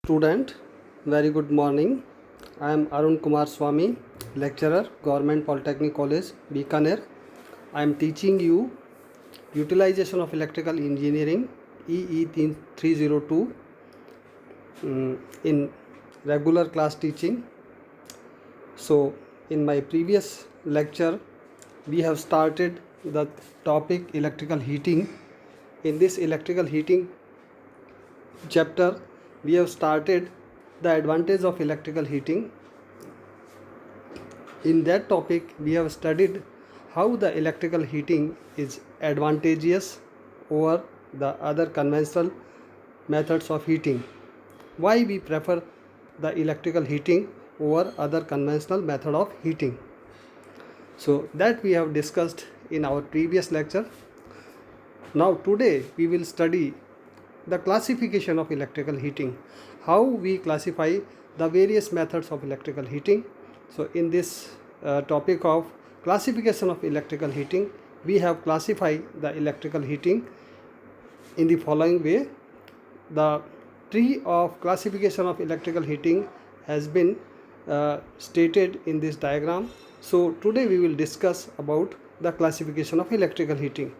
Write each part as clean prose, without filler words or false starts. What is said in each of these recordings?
Student, very good morning. I am Arun Kumar Swami, lecturer, Government Polytechnic College, Bikaner. I am teaching you utilization of electrical engineering EE 302 in regular class teaching. So, in my previous lecture, we have started the topic electrical heating. In this electrical heating chapter, we have started the advantage of electrical heating. In that topic, we have studied how the electrical heating is advantageous over the other conventional methods of heating. Why we prefer the electrical heating over other conventional method of heating. So that we have discussed in our previous lecture. Now today we will study the classification of electrical heating, how we classify the various methods of electrical heating. So in this topic of classification of electrical heating, we have classified the electrical heating in the following way. The tree of classification of electrical heating has been stated in this diagram. So today we will discuss about the classification of electrical heating.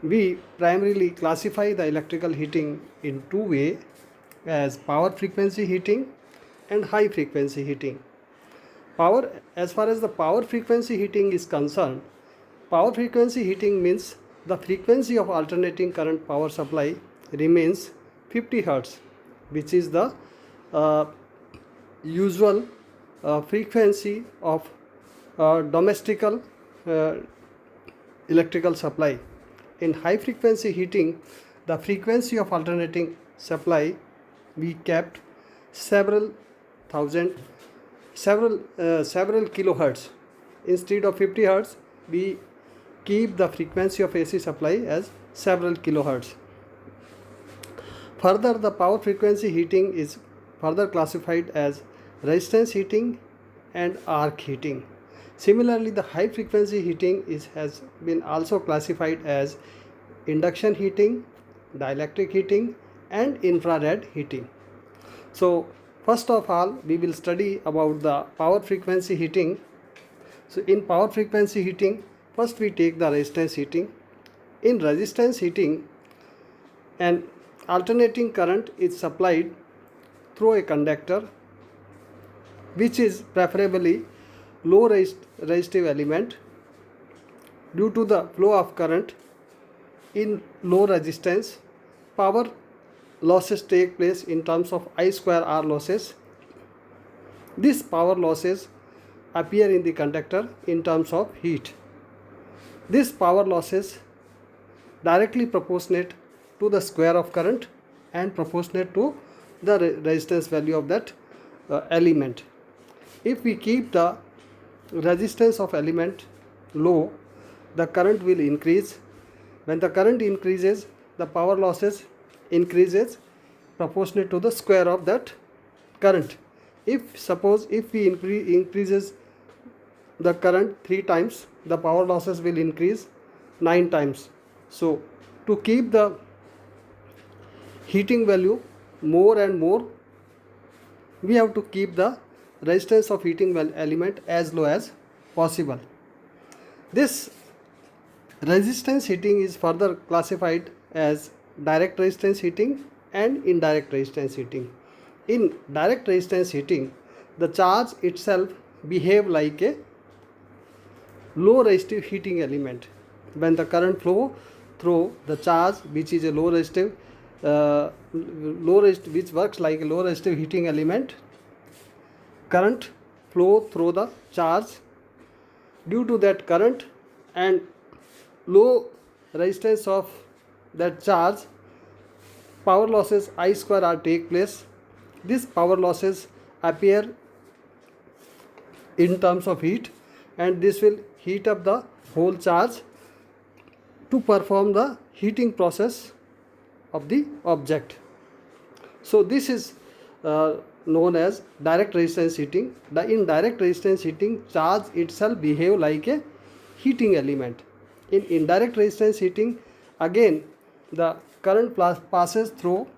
We primarily classify the electrical heating in two ways, as power frequency heating and high frequency heating. As far as the power frequency heating is concerned, power frequency heating means the frequency of alternating current power supply remains 50 Hz, which is the usual frequency of domestical electrical supply. In high frequency heating, the frequency of alternating supply we kept several kilohertz. Instead of 50 hertz, we keep the frequency of AC supply as several kilohertz. Further, the power frequency heating is further classified as resistance heating and arc heating. Similarly, the high frequency heating has been also classified as induction heating, dielectric heating and infrared heating. So first of all, we will study about the power frequency heating. So in power frequency heating, first we take the resistance heating. In resistance heating, an alternating current is supplied through a conductor, which is preferably low resistive element. Due to the flow of current in low resistance, power losses take place in terms of I square R losses. These power losses appear in the conductor in terms of heat. These power losses directly proportionate to the square of current and proportionate to the resistance value of that element. If we keep the resistance of element low, the current will increase. When the current increases, the power losses increases proportionate to the square of that current. If we increases the current 3 times, the power losses will increase 9 times. So to keep the heating value more and more, we have to keep the resistance of heating element as low as possible. This resistance heating is further classified as direct resistance heating and indirect resistance heating. In direct resistance heating, the charge itself behave like a low resistive heating element. When the current flow through the charge, which is a which works like a low resistive heating element, current flow through the charge. Due to that current and low resistance of that charge, power losses I square R take place. These power losses appear in terms of heat, and this will heat up the whole charge to perform the heating process of the object. So this is known as direct resistance heating. The indirect resistance heating, charge itself behave like a heating element. In indirect resistance heating, again the current passes through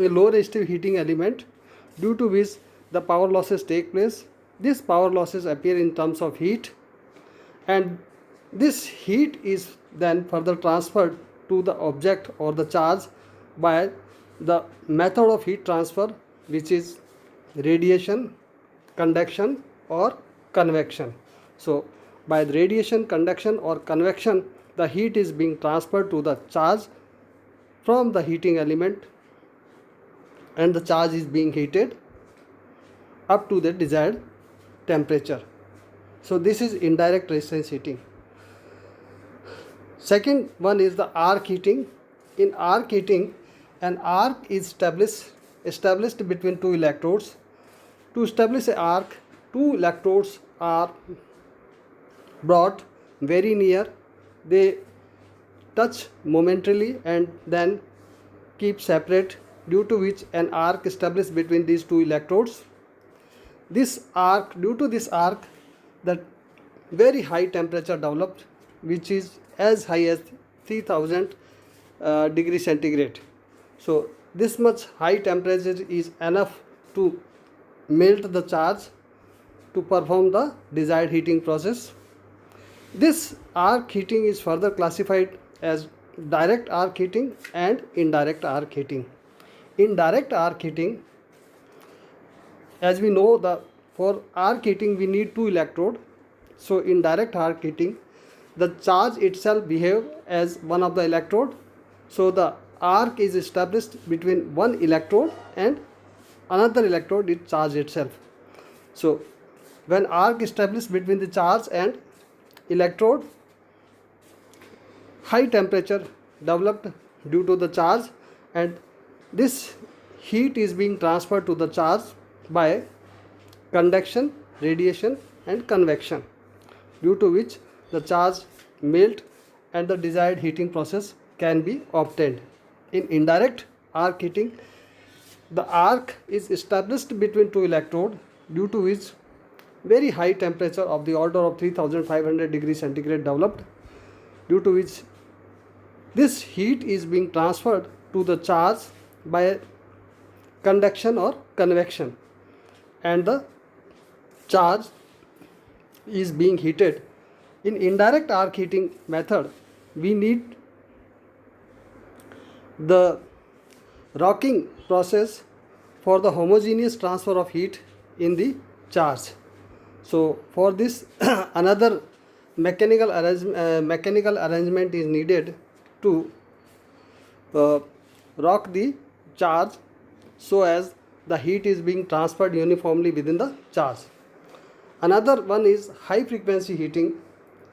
a low resistive heating element due to which the power losses take place. These power losses appear in terms of heat, and this heat is then further transferred to the object or the charge by the method of heat transfer, which is radiation, conduction or convection. So by the radiation, conduction or convection, the heat is being transferred to the charge from the heating element, and the charge is being heated up to the desired temperature. So this is indirect resistance heating. Second one is the arc heating. In arc heating, an arc is established between two electrodes. To establish an arc, two electrodes are brought very near. They touch momentarily and then keep separate, due to which an arc established between these two electrodes. Due to this arc, the very high temperature developed, which is as high as 3000 degrees centigrade. So this much high temperature is enough to melt the charge to perform the desired heating process. This arc heating is further classified as direct arc heating and indirect arc heating. In direct arc heating, as we know, for arc heating we need two electrodes. So in direct arc heating, the charge itself behave as one of the electrode. So the arc is established between one electrode and another electrode is charge itself. So when arc established between the charge and electrode, high temperature developed due to the charge, and this heat is being transferred to the charge by conduction, radiation and convection, due to which the charge melt and the desired heating process can be obtained. In indirect arc heating, the arc is established between two electrodes, due to which very high temperature of the order of 3500 degrees centigrade developed, due to which this heat is being transferred to the charge by conduction or convection, and the charge is being heated. In indirect arc heating method, we need the rocking process for the homogeneous transfer of heat in the charge. So for this another mechanical arrangement is needed to rock the charge so as the heat is being transferred uniformly within the charge. Another one is high frequency heating.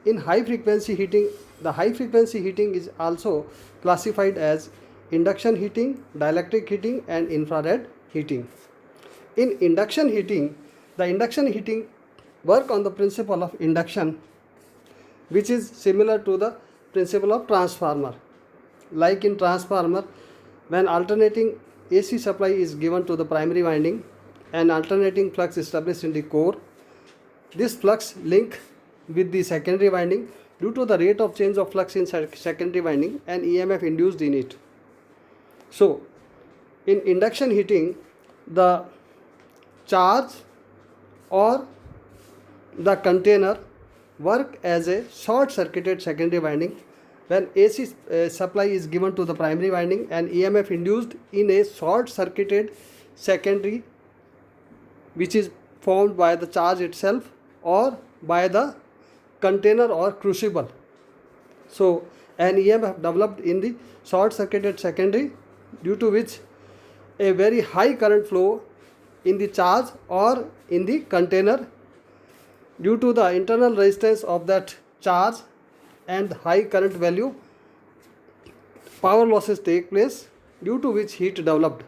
In high frequency heating, the high frequency heating is also classified as induction heating, dielectric heating and infrared heating. In induction heating, the induction heating work on the principle of induction, which is similar to the principle of transformer. Like in transformer, when alternating AC supply is given to the primary winding and alternating flux established in the core, this flux link with the secondary winding due to the rate of change of flux in secondary winding and EMF induced in it. So in induction heating, the charge or the container work as a short circuited secondary winding when AC supply is given to the primary winding and EMF induced in a short circuited secondary, which is formed by the charge itself or by the container or crucible. So an EMF developed in the short circuited secondary, due to which a very high current flow in the charge or in the container, due to the internal resistance of that charge and high current value, power losses take place, due to which heat developed,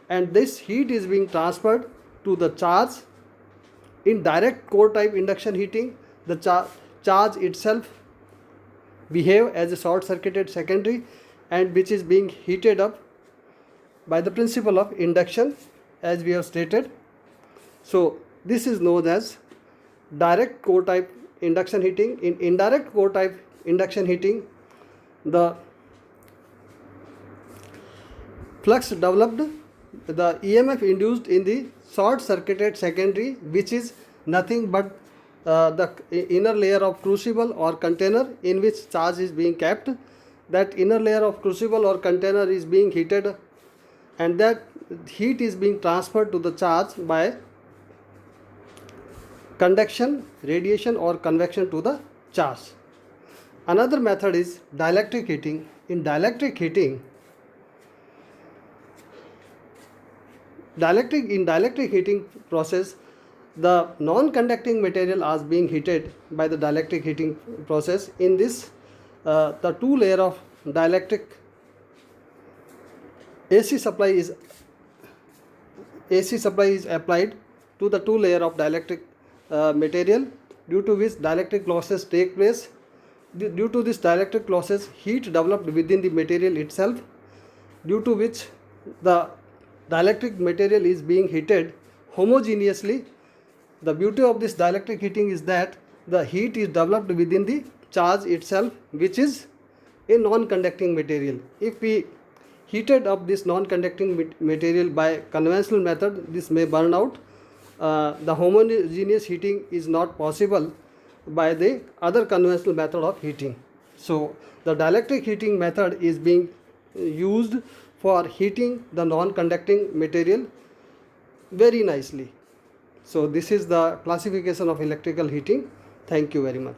and this heat is being transferred to the charge. In direct core type induction heating, the charge itself behave as a short circuited secondary and which is being heated up by the principle of induction, as we have stated. So this is known as direct core type induction heating. In indirect core type induction heating, the flux developed the EMF induced in the short circuited secondary, which is nothing but the inner layer of crucible or container in which charge is being kept. That inner layer of crucible or container is being heated, and that heat is being transferred to the charge by conduction, radiation or convection to the charge. Another method is dielectric heating. In dielectric heating, dielectric heating process, the non-conducting material is being heated by the dielectric heating process. In this, the two layer of dielectric AC supply is applied to the two layer of dielectric material, due to which dielectric losses take place. Due to this dielectric losses, heat developed within the material itself, due to which the dielectric material is being heated homogeneously. The beauty of this dielectric heating is that the heat is developed within the charge itself, which is a non-conducting material. If we heated up this non-conducting material by conventional method, this may burn out. The homogeneous heating is not possible by the other conventional method of heating. So the dielectric heating method is being used for heating the non-conducting material very nicely. So this is the classification of electrical heating. Thank you very much.